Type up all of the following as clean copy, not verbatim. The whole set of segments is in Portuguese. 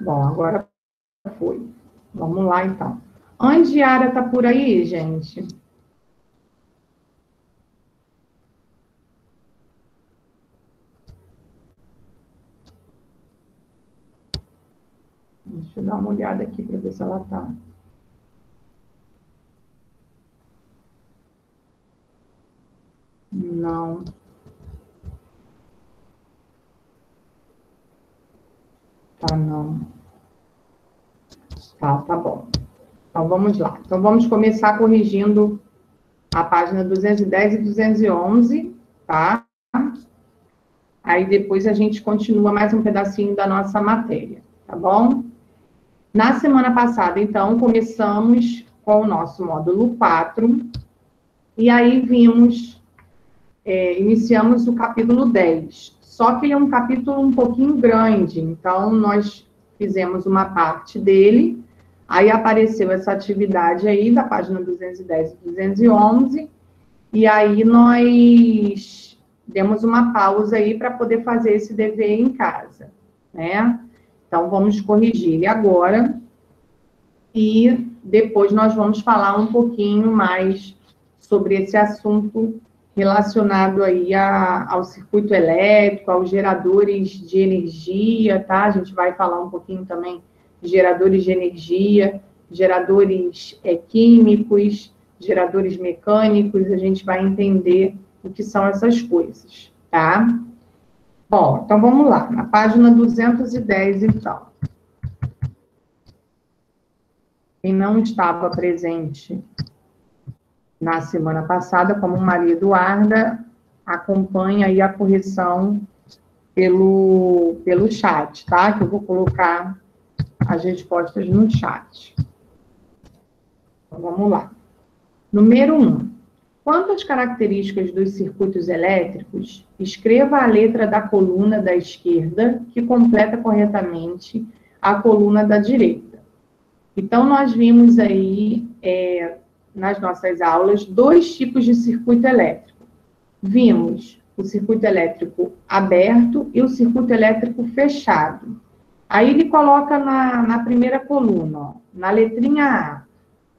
Bom, agora foi. Vamos lá, então. Andiara tá por aí, gente? Deixa eu dar uma olhada aqui para ver se ela tá. Não. Tá, não. Tá bom. Então, vamos lá. Então, vamos começar corrigindo a página 210 e 211, tá? Aí, depois, a gente continua mais um pedacinho da nossa matéria, tá bom? Na semana passada, então, começamos com o nosso módulo 4, e aí iniciamos o capítulo 10. Só que ele é um capítulo um pouquinho grande, então nós fizemos uma parte dele, aí apareceu essa atividade aí da página 210 e 211, e aí nós demos uma pausa aí para poder fazer esse dever em casa, né? Então, vamos corrigir ele agora, e depois nós vamos falar um pouquinho mais sobre esse assunto relacionado aí ao circuito elétrico, aos geradores de energia, tá? A gente vai falar um pouquinho também de geradores de energia, geradores químicos, geradores mecânicos, a gente vai entender o que são essas coisas, tá? Bom, então vamos lá, na página 210, então. Quem não estava presente na semana passada, como Maria Eduarda, acompanha aí a correção pelo chat, tá? Que eu vou colocar as respostas no chat. Então, vamos lá. Número 1. Quanto às características dos circuitos elétricos, escreva a letra da coluna da esquerda que completa corretamente a coluna da direita. Então, nós vimos aí, nas nossas aulas, dois tipos de circuito elétrico. Vimos o circuito elétrico aberto e o circuito elétrico fechado. Aí ele coloca na primeira coluna, ó, na letrinha A,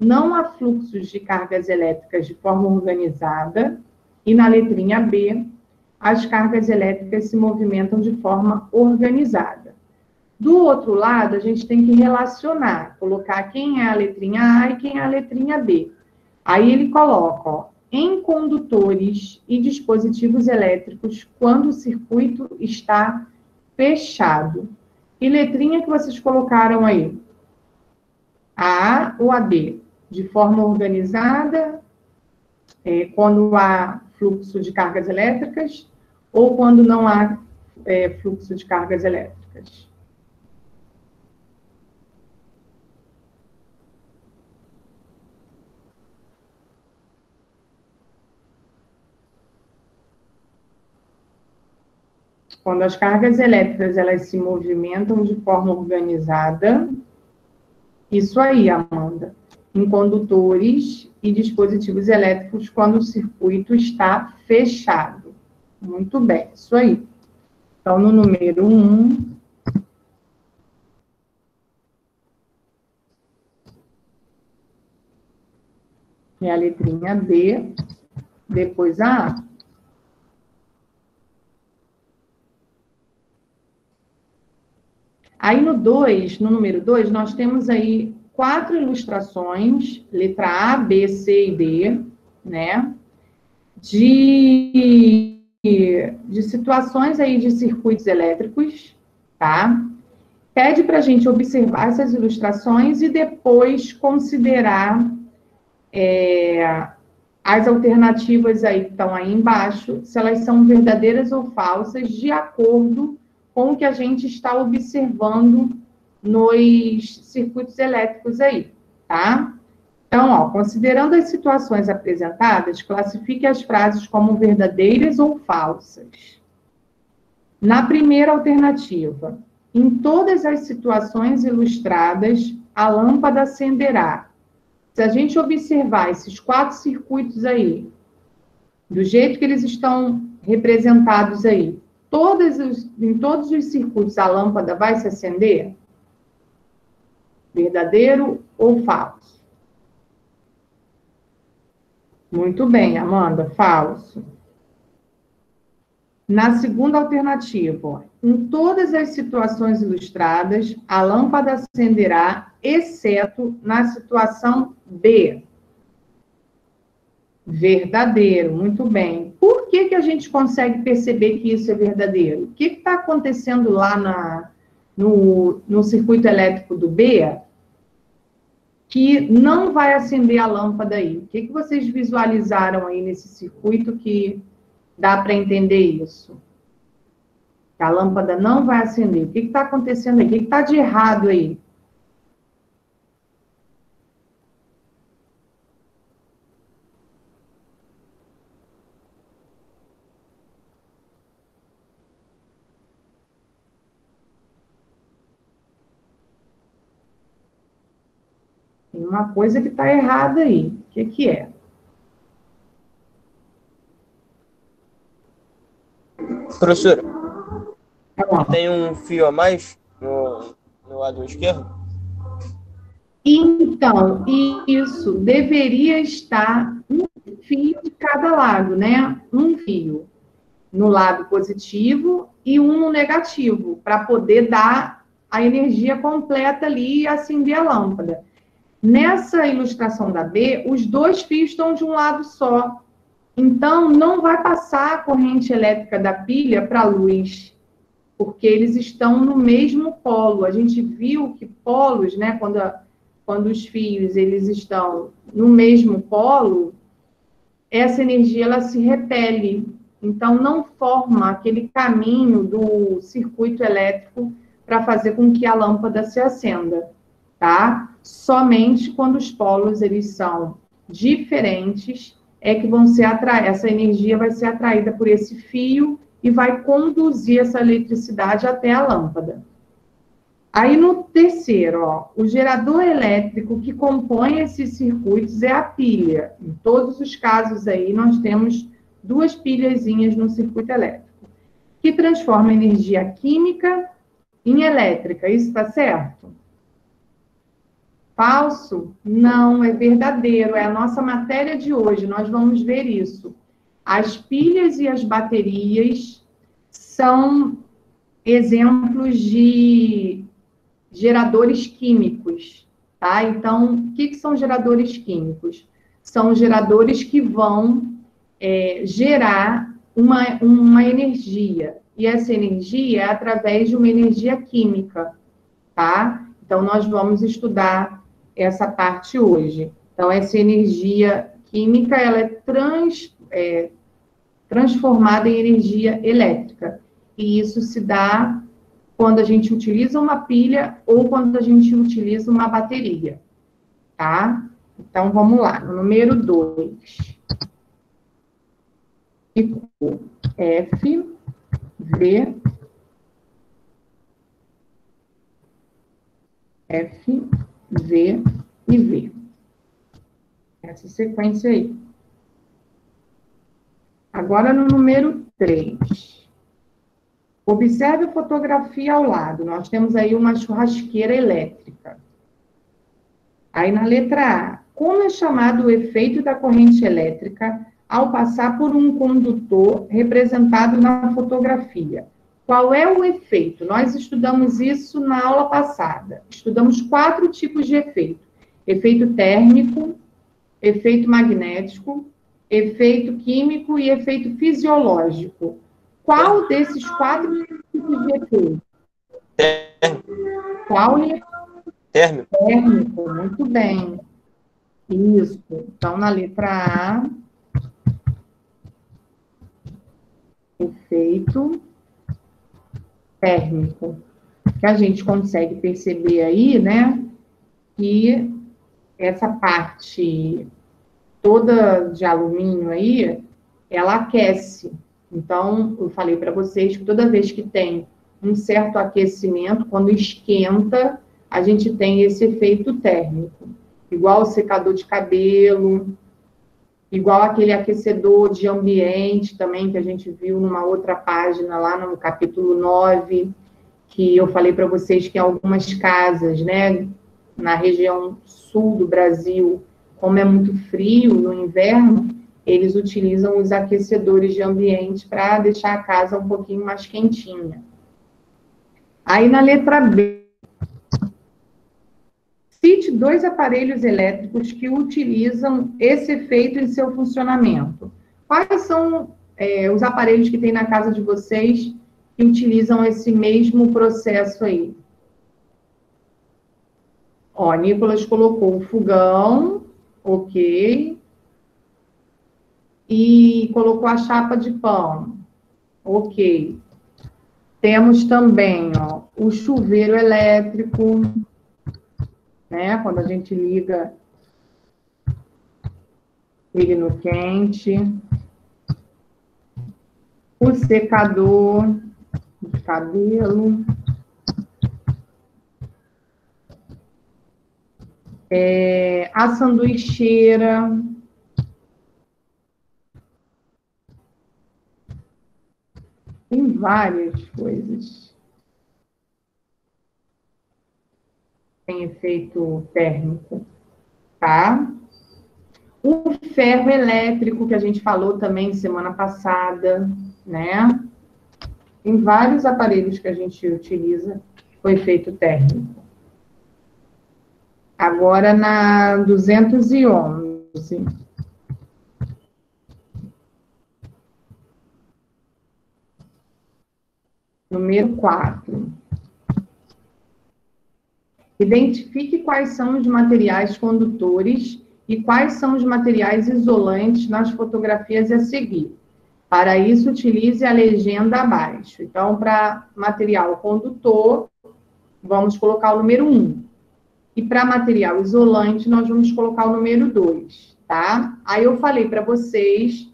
não há fluxos de cargas elétricas de forma organizada, e na letrinha B, as cargas elétricas se movimentam de forma organizada. Do outro lado, a gente tem que relacionar, colocar quem é a letrinha A e quem é a letrinha B. Aí ele coloca, ó, em condutores e dispositivos elétricos, quando o circuito está fechado. Que letrinha que vocês colocaram aí? A A ou a B? De forma organizada, quando há fluxo de cargas elétricas, ou quando não há fluxo de cargas elétricas? Quando as cargas elétricas elas se movimentam de forma organizada, isso aí, Amanda, em condutores e dispositivos elétricos quando o circuito está fechado. Muito bem, isso aí. Então, no número 1, é a letrinha B, depois a A. Aí no número 2, nós temos aí 4 ilustrações, letra A, B, C e D, né? De situações aí de circuitos elétricos, tá? Pede para a gente observar essas ilustrações e depois considerar as alternativas aí que estão aí embaixo, se elas são verdadeiras ou falsas, de acordo com o que a gente está observando nos circuitos elétricos aí, tá? Então, ó, considerando as situações apresentadas, classifique as frases como verdadeiras ou falsas. Na primeira alternativa, em todas as situações ilustradas, a lâmpada acenderá. Se a gente observar esses 4 circuitos aí, do jeito que eles estão representados aí, em todos os circuitos a lâmpada vai se acender? Verdadeiro ou falso? Muito bem, Amanda, falso. Na segunda alternativa, ó, em todas as situações ilustradas, a lâmpada acenderá, exceto na situação B. Verdadeiro, muito bem. Por que que a gente consegue perceber que isso é verdadeiro? O que está acontecendo lá no circuito elétrico do B que não vai acender a lâmpada aí? O que que vocês visualizaram aí nesse circuito que dá para entender isso? Que a lâmpada não vai acender. O que está acontecendo aí? O que está de errado aí? Tem uma coisa que está errada aí. O que que é? Professora, Tá bom. tem um fio a mais no lado esquerdo? Então, isso deveria estar um fio de cada lado, né? Um fio no lado positivo e um no negativo, para poder dar a energia completa ali e acender a lâmpada. Nessa ilustração da B, os dois fios estão de um lado só. Então, não vai passar a corrente elétrica da pilha para a luz, porque eles estão no mesmo polo. A gente viu que polos, né, quando os fios eles estão no mesmo polo, essa energia ela se repele. Então, não forma aquele caminho do circuito elétrico para fazer com que a lâmpada se acenda, tá? Somente quando os polos eles são diferentes é que vão ser essa energia vai ser atraída por esse fio e vai conduzir essa eletricidade até a lâmpada. Aí no terceiro, ó, o gerador elétrico que compõe esses circuitos é a pilha. Em todos os casos aí, nós temos duas pilhazinhas no circuito elétrico, que transforma energia química em elétrica. Isso está certo? Falso? Não, é verdadeiro. É a nossa matéria de hoje. Nós vamos ver isso. As pilhas e as baterias são exemplos de geradores químicos, tá? Então, o que são geradores químicos? São geradores que vão gerar uma energia. E essa energia é através de uma energia química, tá? Então, nós vamos estudar essa parte hoje. Então, essa energia química, ela é transformada em energia elétrica. E isso se dá quando a gente utiliza uma pilha ou quando a gente utiliza uma bateria, tá? Então, vamos lá. No número 2. F, V, F, V e V. Essa sequência aí. Agora, no número 3. Observe a fotografia ao lado. Nós temos aí uma churrasqueira elétrica. Aí, na letra A, como é chamado o efeito da corrente elétrica ao passar por um condutor representado na fotografia? Qual é o efeito? Nós estudamos isso na aula passada. Estudamos 4 tipos de efeito. Efeito térmico, efeito magnético, efeito químico e efeito fisiológico. Qual desses 4 tipos de efeito? Térmico. Qual é? Térmico. Térmico, muito bem. Isso. Então, na letra A, efeito térmico. Que a gente consegue perceber aí, né, que essa parte toda de alumínio aí, ela aquece. Então, eu falei para vocês que toda vez que tem um certo aquecimento, quando esquenta, a gente tem esse efeito térmico. Igual o secador de cabelo, igual aquele aquecedor de ambiente também, que a gente viu numa outra página, lá no capítulo 9, que eu falei para vocês que em algumas casas, né, na região sul do Brasil, como é muito frio no inverno, eles utilizam os aquecedores de ambiente para deixar a casa um pouquinho mais quentinha. Aí, na letra B, cite 2 aparelhos elétricos que utilizam esse efeito em seu funcionamento. Quais são os aparelhos que tem na casa de vocês que utilizam esse mesmo processo aí? Ó, Nicolas colocou o fogão, ok. E colocou a chapa de pão, ok. Temos também, ó, o chuveiro elétrico, né? Quando a gente liga ele no quente. O secador de cabelo. A sanduicheira. Tem várias coisas. Tem efeito térmico, tá? O ferro elétrico, que a gente falou também semana passada, né? Tem vários aparelhos que a gente utiliza com efeito térmico. Agora, na 211. Número 4. Identifique quais são os materiais condutores e quais são os materiais isolantes nas fotografias a seguir. Para isso, utilize a legenda abaixo. Então, para material condutor, vamos colocar o número 1. E para material isolante, nós vamos colocar o número 2, tá? Aí eu falei para vocês,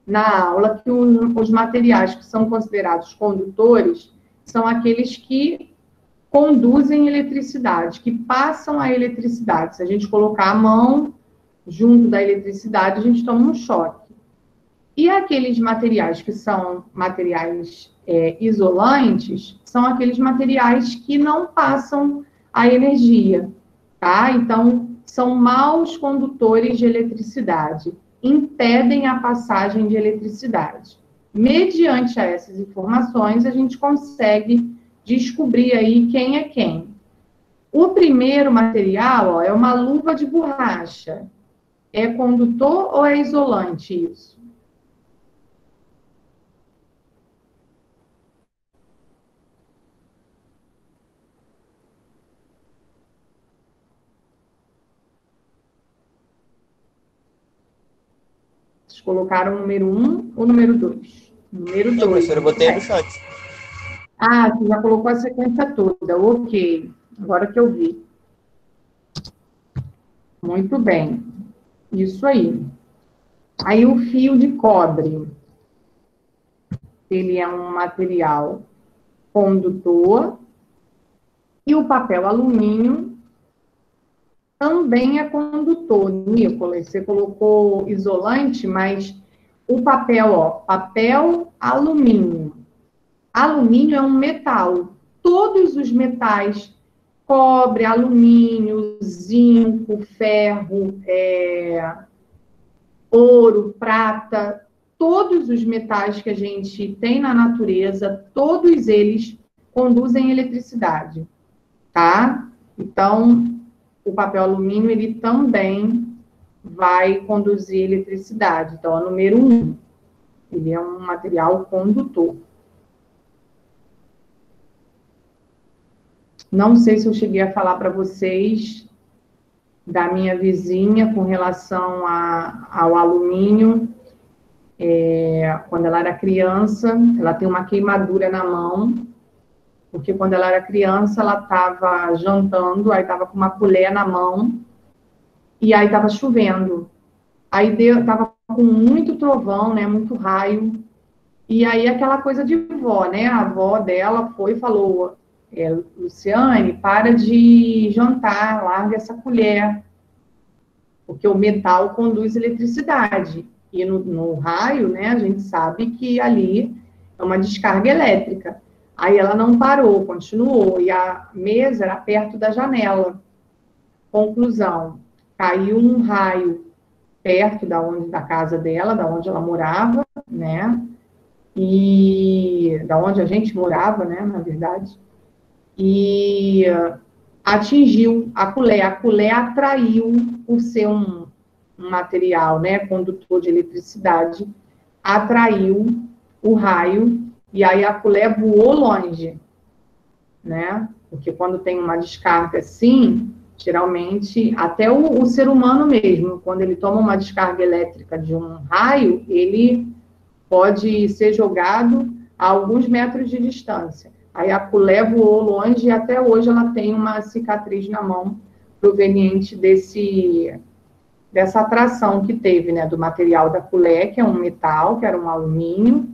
na aula, que os materiais que são considerados condutores são aqueles que conduzem eletricidade, que passam a eletricidade. Se a gente colocar a mão junto da eletricidade, a gente toma um choque. E aqueles materiais que são materiais isolantes, são aqueles materiais que não passam a energia, tá? Então, são maus condutores de eletricidade, impedem a passagem de eletricidade. Mediante essas informações, a gente consegue descobrir aí quem é quem. O primeiro material, ó, é uma luva de borracha. É condutor ou é isolante isso? Vocês colocaram o número 1 ou o número 2? Número 2. Professora, eu botei no chat. Ah, você já colocou a sequência toda. Ok. Agora que eu vi. Muito bem. Isso aí. Aí o fio de cobre. Ele é um material condutor. E o papel alumínio também é condutor. Nicolas, você colocou isolante, mas o papel, ó, papel alumínio. Alumínio é um metal. Todos os metais, cobre, alumínio, zinco, ferro, ouro, prata, todos os metais que a gente tem na natureza, todos eles conduzem eletricidade, tá? Então, o papel alumínio, ele também vai conduzir eletricidade. Então, é o número 1. Ele é um material condutor. Não sei se eu cheguei a falar para vocês da minha vizinha com relação ao alumínio. Quando ela era criança, ela tem uma queimadura na mão, porque quando ela era criança, ela estava jantando, aí estava com uma colher na mão, e aí estava chovendo. Aí estava com muito trovão, né, muito raio, e aí aquela coisa de vó, né, a avó dela foi e falou, Luciane, para de jantar, larga essa colher, porque o metal conduz eletricidade, e no raio, né, a gente sabe que ali é uma descarga elétrica. Aí ela não parou, continuou, e a mesa era perto da janela. Conclusão, caiu um raio perto da casa dela, da onde ela morava, né? E da onde a gente morava, né, na verdade. E atingiu a colher. A colher atraiu, por ser um material, né, condutor de eletricidade, atraiu o raio, e aí a colher voou longe, né? Porque quando tem uma descarga assim, geralmente, até o ser humano mesmo, quando ele toma uma descarga elétrica de um raio, ele pode ser jogado a alguns metros de distância. Aí a colher voou longe e até hoje ela tem uma cicatriz na mão proveniente dessa atração que teve, né, do material da colher, que é um metal, que era um alumínio,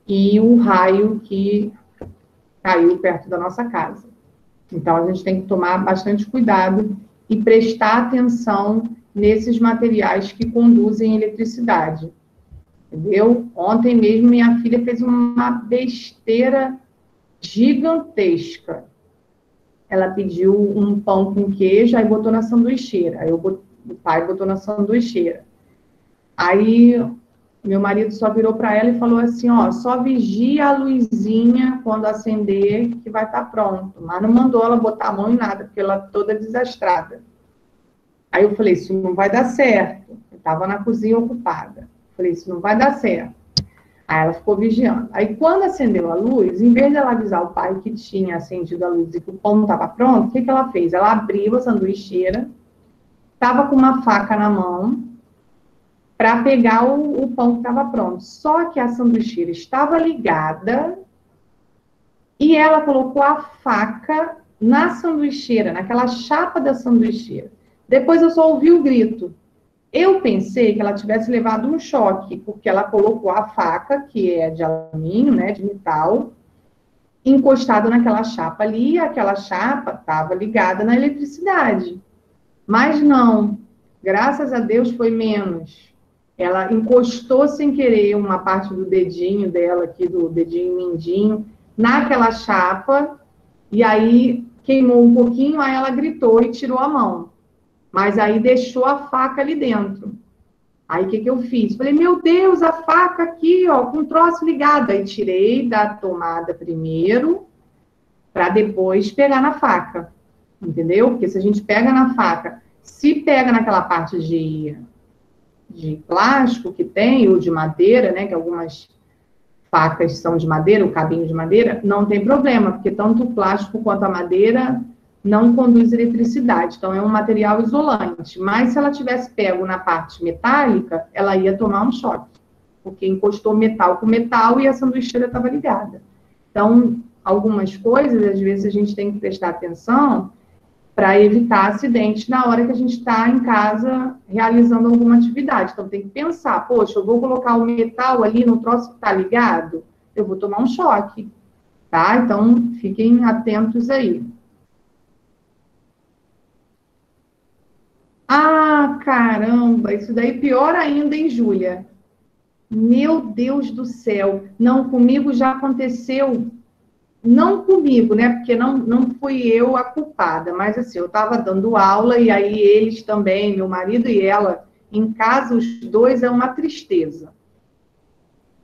e o raio que caiu perto da nossa casa. Então, a gente tem que tomar bastante cuidado e prestar atenção nesses materiais que conduzem eletricidade. Entendeu? Ontem mesmo, minha filha fez uma besteira gigantesca. Ela pediu um pão com queijo, aí botou na sanduicheira. Aí o pai botou na sanduicheira. Aí, meu marido só virou para ela e falou assim, ó, só vigia a luzinha quando acender, que vai estar pronto. Mas não mandou ela botar a mão em nada, porque ela toda desastrada. Aí eu falei, isso não vai dar certo. Eu estava na cozinha ocupada. Falei, isso não vai dar certo. Aí ela ficou vigiando. Aí quando acendeu a luz, em vez de ela avisar o pai que tinha acendido a luz e que o pão estava pronto, o que ela fez? Ela abriu a sanduicheira, estava com uma faca na mão, para pegar o pão que estava pronto. Só que a sanduicheira estava ligada e ela colocou a faca na sanduicheira, naquela chapa da sanduicheira. Depois eu só ouvi o grito. Eu pensei que ela tivesse levado um choque, porque ela colocou a faca, que é de alumínio, né, de metal, encostado naquela chapa ali, e aquela chapa estava ligada na eletricidade. Mas não, graças a Deus foi menos. Ela encostou sem querer uma parte do dedinho dela, aqui do dedinho mindinho, naquela chapa, e aí queimou um pouquinho, aí ela gritou e tirou a mão. Mas aí deixou a faca ali dentro. Aí o que eu fiz? Falei, meu Deus, a faca aqui, ó, com o troço ligado. Aí tirei da tomada primeiro, para depois pegar na faca. Entendeu? Porque se a gente pega na faca, se pega naquela parte de plástico que tem, ou de madeira, né, que algumas facas são de madeira, o cabinho de madeira, não tem problema, porque tanto o plástico quanto a madeira não conduz eletricidade, então é um material isolante. Mas se ela tivesse pego na parte metálica, ela ia tomar um choque, porque encostou metal com metal e a sanduicheira estava ligada. Então, algumas coisas, às vezes, a gente tem que prestar atenção para evitar acidentes na hora que a gente está em casa realizando alguma atividade. Então, tem que pensar, poxa, eu vou colocar o metal ali no troço que está ligado, eu vou tomar um choque, tá? Então, fiquem atentos aí. Ah, caramba, isso daí pior ainda, hein, Júlia? Meu Deus do céu. Não, comigo já aconteceu. Não comigo, né? Porque não fui eu a culpada, mas assim, eu estava dando aula e aí eles também, meu marido e ela, em casa, os dois é uma tristeza.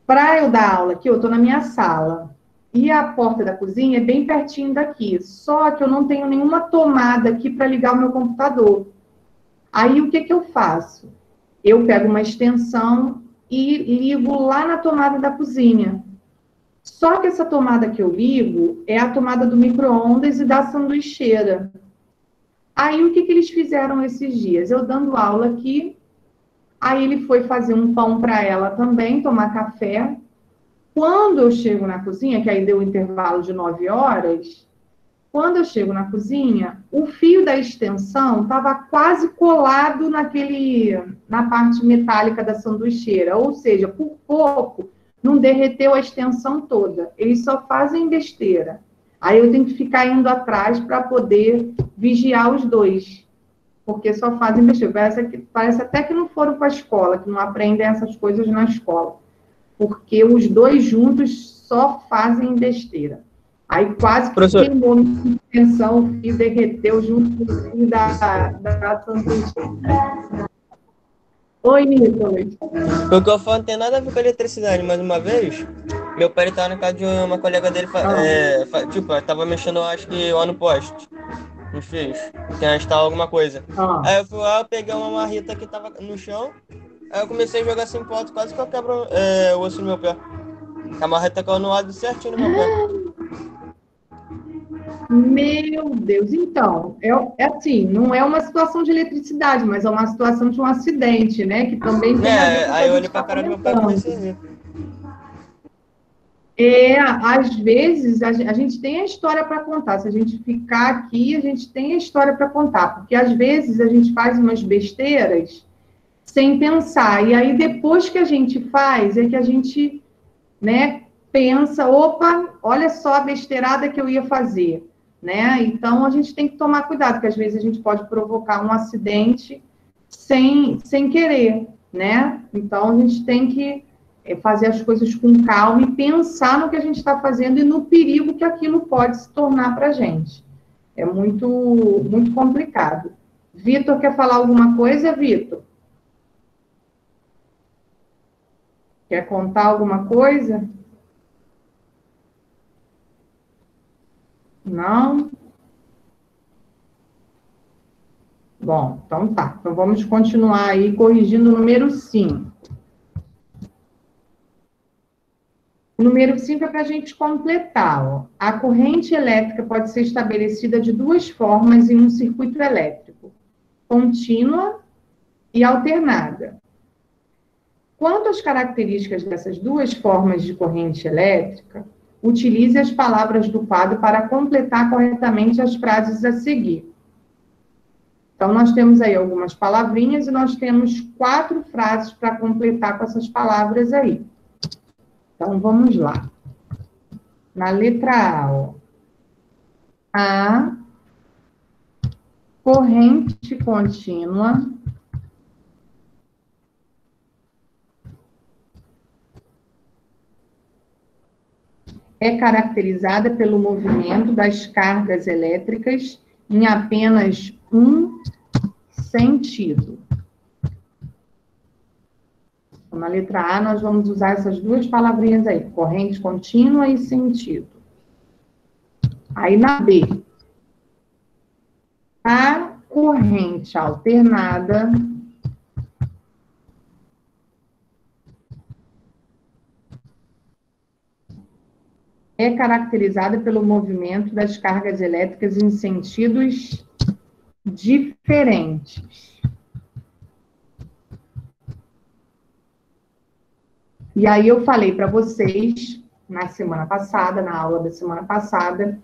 Para eu dar aula aqui, eu estou na minha sala e a porta da cozinha é bem pertinho daqui, só que eu não tenho nenhuma tomada aqui para ligar o meu computador. Aí o que eu faço? Eu pego uma extensão e ligo lá na tomada da cozinha. Só que essa tomada que eu ligo é a tomada do micro-ondas e da sanduicheira. Aí, o que eles fizeram esses dias? Eu dando aula aqui, aí ele foi fazer um pão para ela também, tomar café. Quando eu chego na cozinha, que aí deu um intervalo de 9 horas, quando eu chego na cozinha, o fio da extensão estava quase colado na parte metálica da sanduicheira, ou seja, por pouco, não derreteu a extensão toda. Eles só fazem besteira. Aí eu tenho que ficar indo atrás para poder vigiar os dois. Porque só fazem besteira. Parece até que não foram para a escola, que não aprendem essas coisas na escola. Porque os dois juntos só fazem besteira. Aí quase que Professor, queimou minha suspensão, o fio derreteu junto com o fio da Santos. Oi, Nicolas. o que eu falo não tem nada a ver com eletricidade, mas uma vez, meu pai ele tava na casa de uma colega dele, tipo, tava mexendo, acho que lá no poste, nos fios, tinha instalado alguma coisa. Aí eu fui lá, eu peguei uma marrita que tava no chão, aí eu comecei a jogar assim pro alto, quase que eu quebro o osso no meu pé. A marreta caiu no lado certinho no meu pé. Meu Deus, então, é assim, não é uma situação de eletricidade, mas é uma situação de um acidente, né? Que também tem a ver com o que Aí a eu gente olhei pra está cara do meu pai e comecei a comentando. rir. Às vezes, a gente tem a história para contar. Se a gente ficar aqui, a gente tem a história para contar, porque às vezes a gente faz umas besteiras sem pensar, e aí depois que a gente faz, é que a gente, né, pensa, opa, olha só a besteirada que eu ia fazer, né? Então a gente tem que tomar cuidado, porque às vezes a gente pode provocar um acidente sem querer, né? Então a gente tem que fazer as coisas com calma e pensar no que a gente está fazendo e no perigo que aquilo pode se tornar para a gente. É muito, muito complicado. Vitor, quer falar alguma coisa, Vitor? Quer contar alguma coisa? Não? Bom, então tá. Então vamos continuar aí corrigindo o número 5. O número 5 é para a gente completar. Ó. A corrente elétrica pode ser estabelecida de duas formas em um circuito elétrico: contínua e alternada. Quanto às características dessas duas formas de corrente elétrica, utilize as palavras do quadro para completar corretamente as frases a seguir. Então, nós temos aí algumas palavrinhas e nós temos 4 frases para completar com essas palavras aí. Então, vamos lá. Na letra A, ó. A corrente contínua é caracterizada pelo movimento das cargas elétricas em apenas um sentido. Então, na letra A, nós vamos usar essas duas palavrinhas aí, corrente contínua e sentido. Aí, na B, a corrente alternada é caracterizada pelo movimento das cargas elétricas em sentidos diferentes. E aí eu falei para vocês, na semana passada, na aula da semana passada,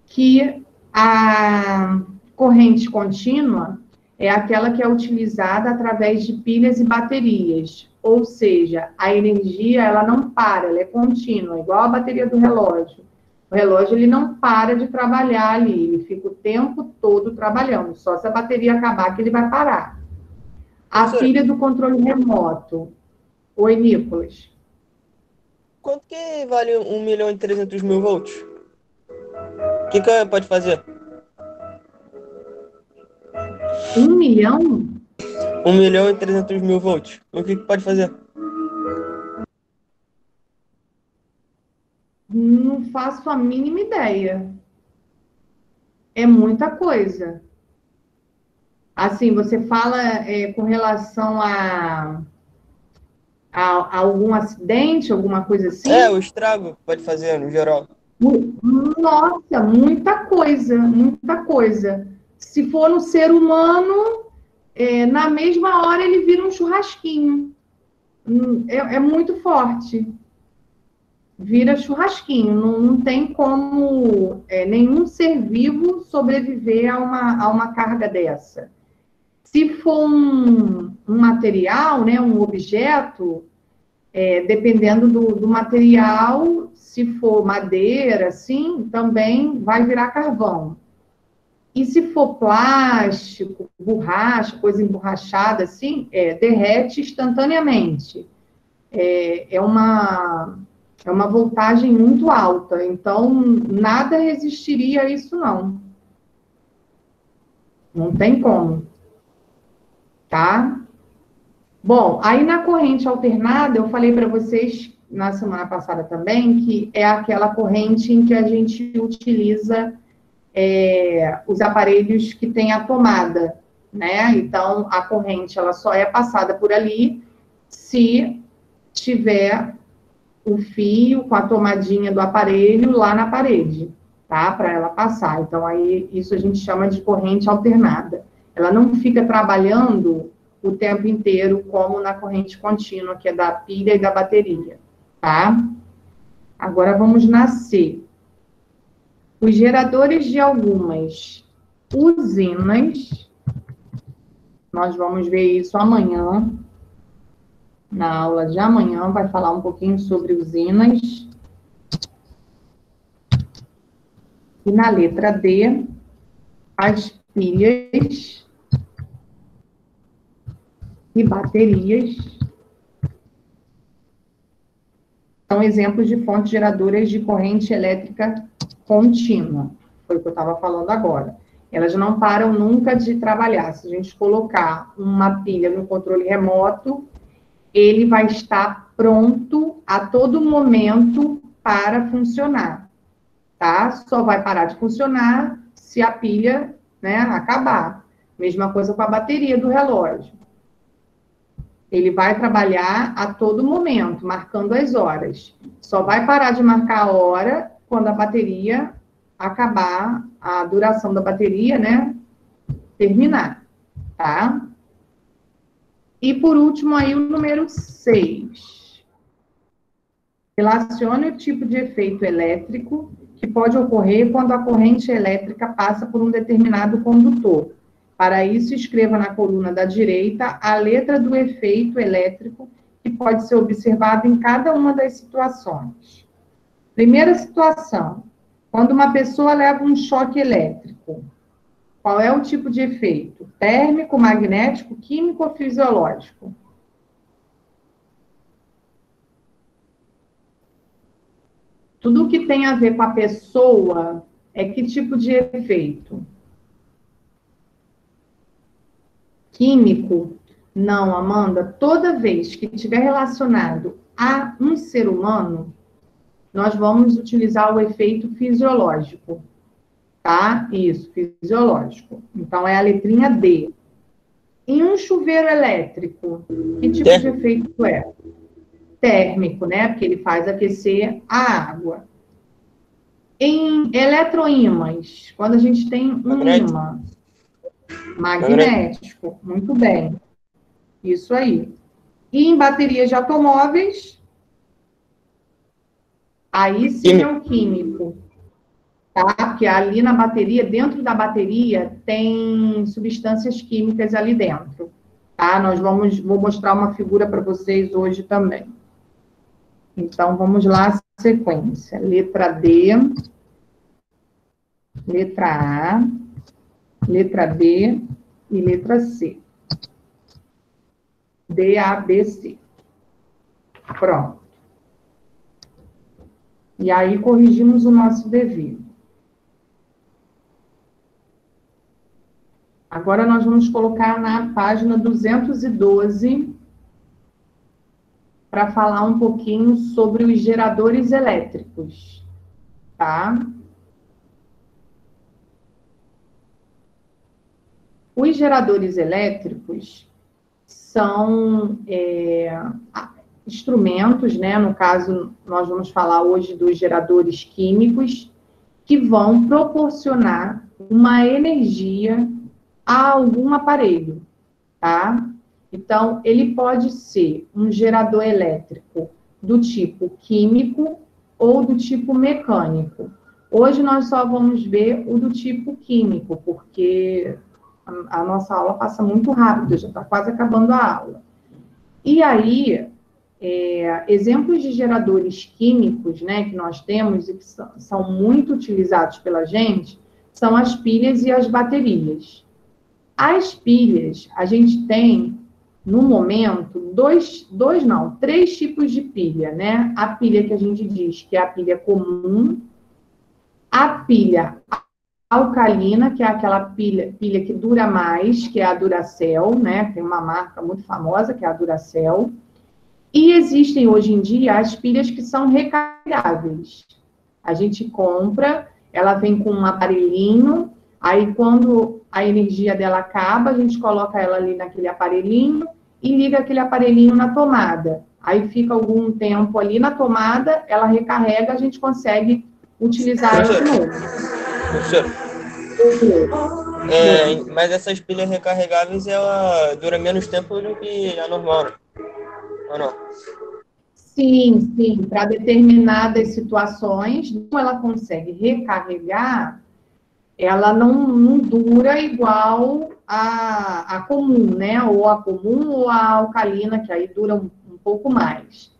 que a corrente contínua é aquela que é utilizada através de pilhas e baterias. Ou seja, a energia, ela não para, ela é contínua, igual a bateria do relógio. O relógio, ele não para de trabalhar ali, ele fica o tempo todo trabalhando, só se a bateria acabar que ele vai parar. A Professora, pilha do controle remoto. Oi, Nicolas. quanto que vale 1.300.000 volts? O que pode fazer? 1 milhão? 1.300.000 volts. O que pode fazer? Não faço a mínima ideia. É muita coisa. Assim, você fala com relação a algum acidente, alguma coisa O assim? estrago que pode fazer no geral. Nossa, muita coisa, muita coisa. Se for no ser humano, na mesma hora ele vira um churrasquinho. É muito forte. Vira churrasquinho. Não tem como nenhum ser vivo sobreviver a uma carga dessa. Se for um material, né, um objeto, dependendo do material, se for madeira, assim, também vai virar carvão. E se for plástico, borracha, coisa emborrachada, assim, derrete instantaneamente. É uma É uma voltagem muito alta, então nada resistiria a isso, não. Não tem como, tá? Bom, aí na corrente alternada, eu falei para vocês na semana passada também, que é aquela corrente em que a gente utiliza os aparelhos que têm a tomada, né? Então, a corrente, ela só é passada por ali se tiver o fio com a tomadinha do aparelho lá na parede, tá? Para ela passar. Então, aí, isso a gente chama de corrente alternada. Ela não fica trabalhando o tempo inteiro como na corrente contínua, que é da pilha e da bateria, tá? Agora, vamos na C. Os geradores de algumas usinas, nós vamos ver isso amanhã, na aula de amanhã, vai falar um pouquinho sobre usinas. E na letra D, as pilhas e baterias são exemplos de fontes geradoras de corrente elétrica contínua. Foi o que eu estava falando agora. Elas não param nunca de trabalhar. Se a gente colocar uma pilha no controle remoto, ele vai estar pronto a todo momento para funcionar, tá? Só vai parar de funcionar se a pilha, né, acabar. Mesma coisa com a bateria do relógio. Ele vai trabalhar a todo momento, marcando as horas. Só vai parar de marcar a hora quando a bateria acabar, a duração da bateria, né, terminar, tá? E, por último, aí o número 6. Relacione o tipo de efeito elétrico que pode ocorrer quando a corrente elétrica passa por um determinado condutor. Para isso, escreva na coluna da direita a letra do efeito elétrico que pode ser observado em cada uma das situações. Primeira situação, quando uma pessoa leva um choque elétrico, qual é o tipo de efeito? Térmico, magnético, químico ou fisiológico? Tudo que tem a ver com a pessoa é que tipo de efeito? Químico? Não, Amanda. Toda vez que estiver relacionado a um ser humano, nós vamos utilizar o efeito fisiológico. Tá? Isso, fisiológico. Então, é a letrinha D. Em um chuveiro elétrico, que tipo de efeito é? Térmico, né? Porque ele faz aquecer a água. Em eletroímãs, quando a gente tem um ímã, magnético, muito bem. Isso aí. E em baterias de automóveis, aí sim é o químico. Tá? Porque ali na bateria, dentro da bateria, tem substâncias químicas ali dentro. Tá? Vou mostrar uma figura para vocês hoje também. Então, vamos lá, sequência. Letra D, letra A, letra B e letra C. D, A, B, C. Pronto. E aí, corrigimos o nosso dever. Agora, nós vamos colocar na página 212 para falar um pouquinho sobre os geradores elétricos, tá? Os geradores elétricos são instrumentos, né? No caso, nós vamos falar hoje dos geradores químicos, que vão proporcionar uma energia a algum aparelho, tá? Então, ele pode ser um gerador elétrico do tipo químico ou do tipo mecânico. Hoje nós só vamos ver o do tipo químico, porque a nossa aula passa muito rápido, já está quase acabando a aula. E aí, exemplos de geradores químicos, né, que nós temos e que são muito utilizados pela gente, são as pilhas e as baterias. As pilhas, a gente tem no momento, três tipos de pilha, né? A pilha que a gente diz que é a pilha comum, a pilha alcalina, que é aquela pilha que dura mais, que é a Duracell, né? Tem uma marca muito famosa, que é a Duracell. E existem, hoje em dia, as pilhas que são recarregáveis. A gente compra, ela vem com um aparelhinho, aí quando a energia dela acaba, a gente coloca ela ali naquele aparelhinho e liga aquele aparelhinho na tomada. Aí fica algum tempo ali na tomada, ela recarrega, a gente consegue utilizar ela de novo. Mas essas pilhas recarregáveis, ela dura menos tempo do que a normal, né? Ou não? Sim, sim. Para determinadas situações, como ela consegue recarregar, ela não dura igual a comum, né? Ou a comum ou a alcalina, que aí dura um pouco mais.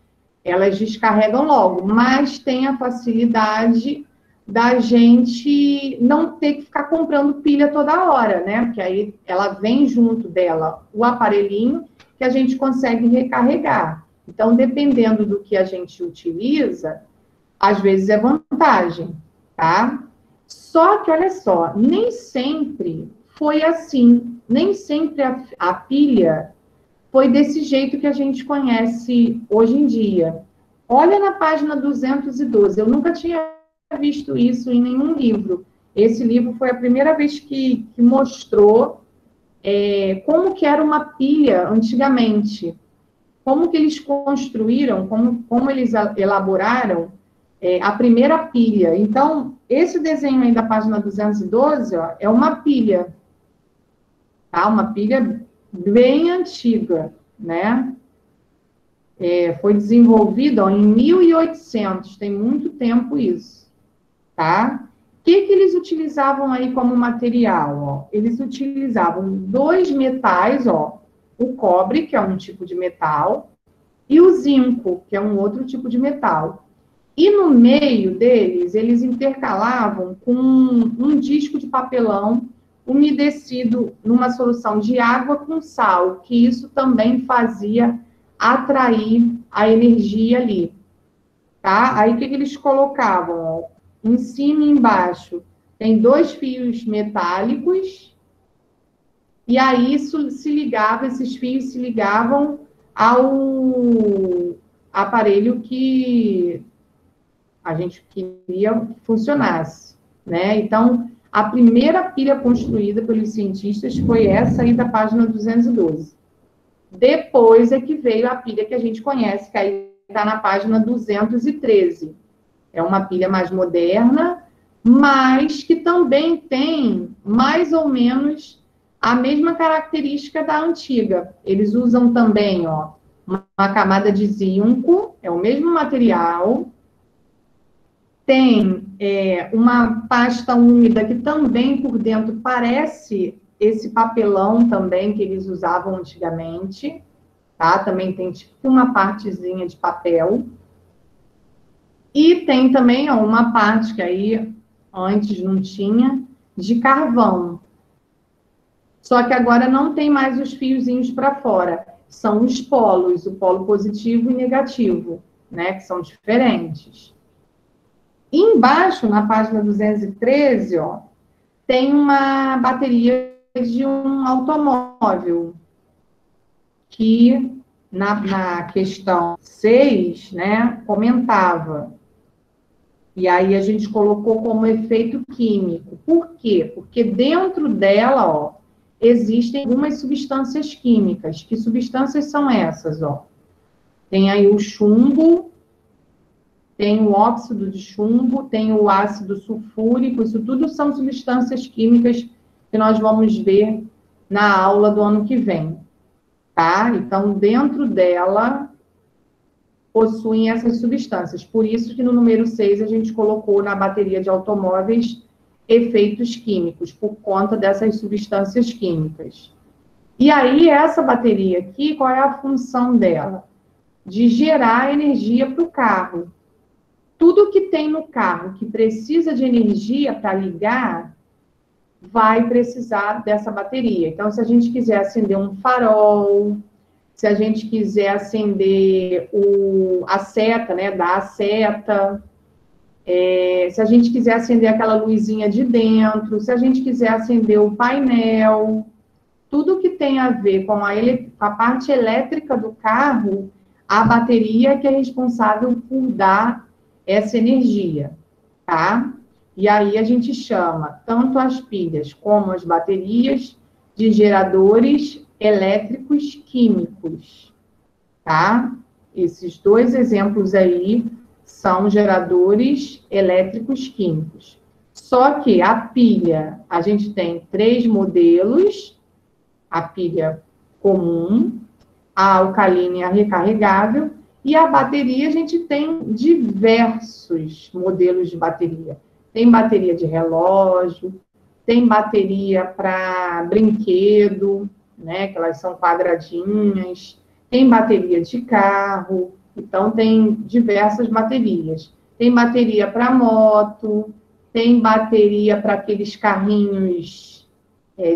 Elas descarregam logo, mas tem a facilidade da gente não ter que ficar comprando pilha toda hora, né? Porque aí ela vem junto dela o aparelhinho que a gente consegue recarregar. Então, dependendo do que a gente utiliza, às vezes é vantagem, tá? Só que, olha só, nem sempre foi assim. Nem sempre a pilha foi desse jeito que a gente conhece hoje em dia. Olha na página 212, eu nunca tinha visto isso em nenhum livro. Esse livro foi a primeira vez que mostrou como que era uma pilha antigamente, como que eles construíram, como eles elaboraram a primeira pilha. Então, esse desenho aí da página 212, ó, é uma pilha, tá? Uma pilha bem antiga, né? Foi desenvolvida em 1800, tem muito tempo isso, tá? O que eles utilizavam aí como material? Ó? Eles utilizavam dois metais, ó, o cobre, que é um tipo de metal, e o zinco, que é um outro tipo de metal. E no meio deles, eles intercalavam com um disco de papelão umedecido numa solução de água com sal, que isso também fazia atrair a energia ali, tá? Aí, o que eles colocavam? Ó, em cima e embaixo, tem dois fios metálicos, e aí isso se ligava, esses fios se ligavam ao aparelho que a gente queria que funcionasse, né? Então, a primeira pilha construída pelos cientistas foi essa aí da página 212. Depois é que veio a pilha que a gente conhece, que aí está na página 213. É uma pilha mais moderna, mas que também tem mais ou menos a mesma característica da antiga. Eles usam também, ó, uma camada de zinco, é o mesmo material. Tem uma pasta úmida que também por dentro parece esse papelão também que eles usavam antigamente, tá? Também tem tipo uma partezinha de papel. E tem também uma parte que aí antes não tinha, de carvão. Só que agora não tem mais os fiozinhos para fora. São os polos, o polo positivo e negativo, né? Que são diferentes. E embaixo, na página 213, ó, tem uma bateria de um automóvel, que na questão 6, né, comentava. E aí a gente colocou como efeito químico. Por quê? Porque dentro dela, ó, existem algumas substâncias químicas. Que substâncias são essas, ó? Tem aí o chumbo, tem o óxido de chumbo, tem o ácido sulfúrico, isso tudo são substâncias químicas que nós vamos ver na aula do ano que vem, tá? Então, dentro dela, possuem essas substâncias. Por isso que no número 6 a gente colocou na bateria de automóveis efeitos químicos, por conta dessas substâncias químicas. E aí, essa bateria aqui, qual é a função dela? De gerar energia para o carro. Tudo que tem no carro que precisa de energia para ligar, vai precisar dessa bateria. Então, se a gente quiser acender um farol, Se a gente quiser acender a seta, né, dar a seta, se a gente quiser acender aquela luzinha de dentro, se a gente quiser acender o painel, tudo que tem a ver com a parte elétrica do carro, a bateria que é responsável por dar essa energia, tá? E aí a gente chama tanto as pilhas como as baterias de geradores elétricos químicos, tá? Esses dois exemplos aí são geradores elétricos químicos. Só que a pilha, a gente tem 3 modelos, a pilha comum, a alcalina e a recarregável, e a bateria a gente tem diversos modelos de bateria. Tem bateria de relógio, tem bateria para brinquedo, né, que elas são quadradinhas, tem bateria de carro, então tem diversas baterias. Tem bateria para moto, tem bateria para aqueles carrinhos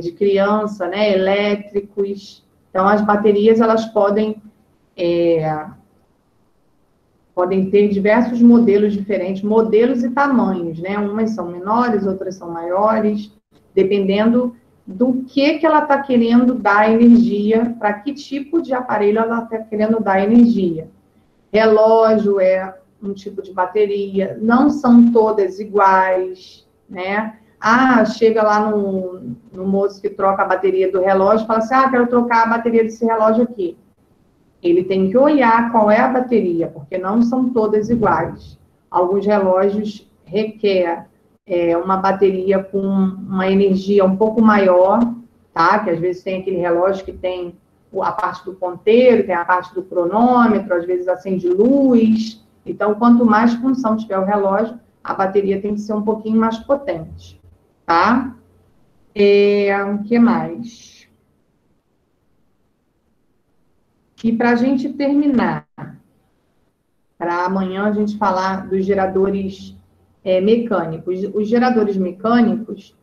de criança, né, elétricos. Então, as baterias, elas podem ter diversos modelos diferentes, modelos e tamanhos, né? Umas são menores, outras são maiores, dependendo do que ela está querendo dar energia, para que tipo de aparelho ela está querendo dar energia. Relógio é um tipo de bateria, não são todas iguais, né? Chega lá no moço que troca a bateria do relógio e fala assim, quero trocar a bateria desse relógio aqui. Ele tem que olhar qual é a bateria, porque não são todas iguais. Alguns relógios requerem uma bateria com uma energia um pouco maior, tá? Que às vezes tem aquele relógio que tem a parte do ponteiro, tem a parte do cronômetro, às vezes acende luz. Então, quanto mais função tiver o relógio, a bateria tem que ser um pouquinho mais potente, tá? O que mais? E para a gente terminar, para amanhã a gente falar dos geradores mecânicos. Os geradores mecânicos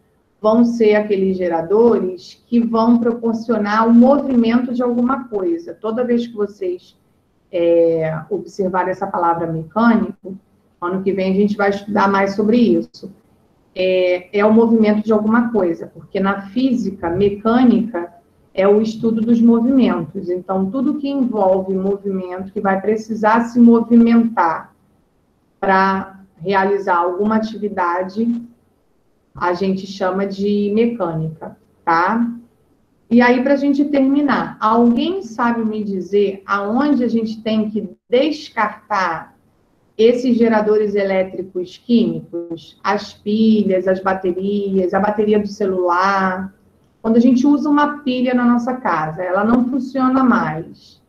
vão ser aqueles geradores que vão proporcionar o movimento de alguma coisa. Toda vez que vocês observarem essa palavra mecânico, ano que vem a gente vai estudar mais sobre isso. É o movimento de alguma coisa, porque na física mecânica é o estudo dos movimentos. Então, tudo que envolve movimento, que vai precisar se movimentar para realizar alguma atividade, a gente chama de mecânica, tá? E aí, para a gente terminar, alguém sabe me dizer aonde a gente tem que descartar esses geradores elétricos químicos? As pilhas, as baterias, a bateria do celular. Quando a gente usa uma pilha na nossa casa, ela não funciona mais.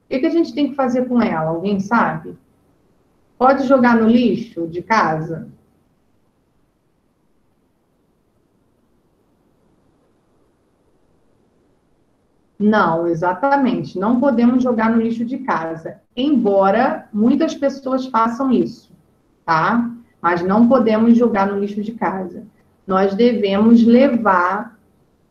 O que a gente tem que fazer com ela? Alguém sabe? Pode jogar no lixo de casa? Não, exatamente. Não podemos jogar no lixo de casa. Embora muitas pessoas façam isso, tá? Mas não podemos jogar no lixo de casa. Nós devemos levar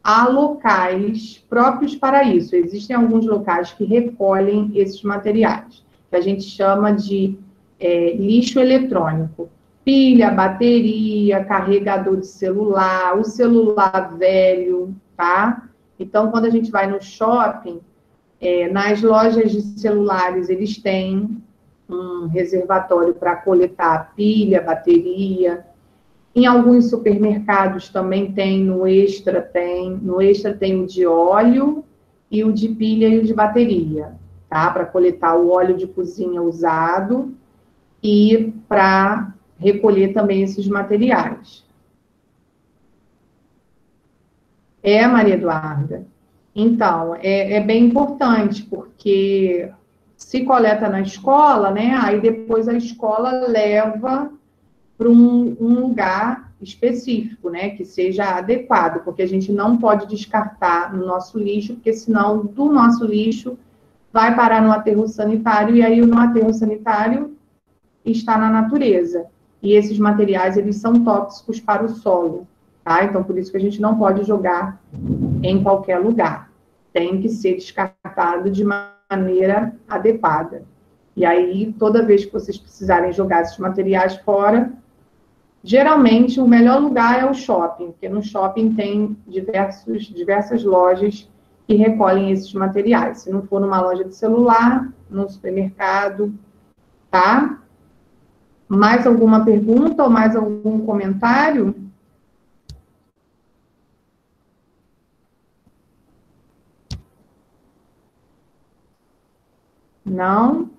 a locais próprios para isso. Existem alguns locais que recolhem esses materiais, que a gente chama de lixo eletrônico. Pilha, bateria, carregador de celular, o celular velho, tá? Então, quando a gente vai no shopping, nas lojas de celulares, eles têm um reservatório para coletar pilha, bateria. Em alguns supermercados também tem, no Extra tem. No Extra tem o de óleo e o de pilha e o de bateria, tá? Para coletar o óleo de cozinha usado e para recolher também esses materiais. Maria Eduarda. Então, é bem importante, porque se coleta na escola, né? Aí depois a escola leva para um lugar específico, né, que seja adequado, porque a gente não pode descartar no nosso lixo, porque senão do nosso lixo vai parar no aterro sanitário, e aí no aterro sanitário está na natureza. E esses materiais, eles são tóxicos para o solo, tá? Então, por isso que a gente não pode jogar em qualquer lugar. tem que ser descartado de maneira adequada. E aí, toda vez que vocês precisarem jogar esses materiais fora, geralmente o melhor lugar é o shopping, porque no shopping tem diversas lojas que recolhem esses materiais. Se não for numa loja de celular, no supermercado, tá? Mais alguma pergunta ou mais algum comentário? Não?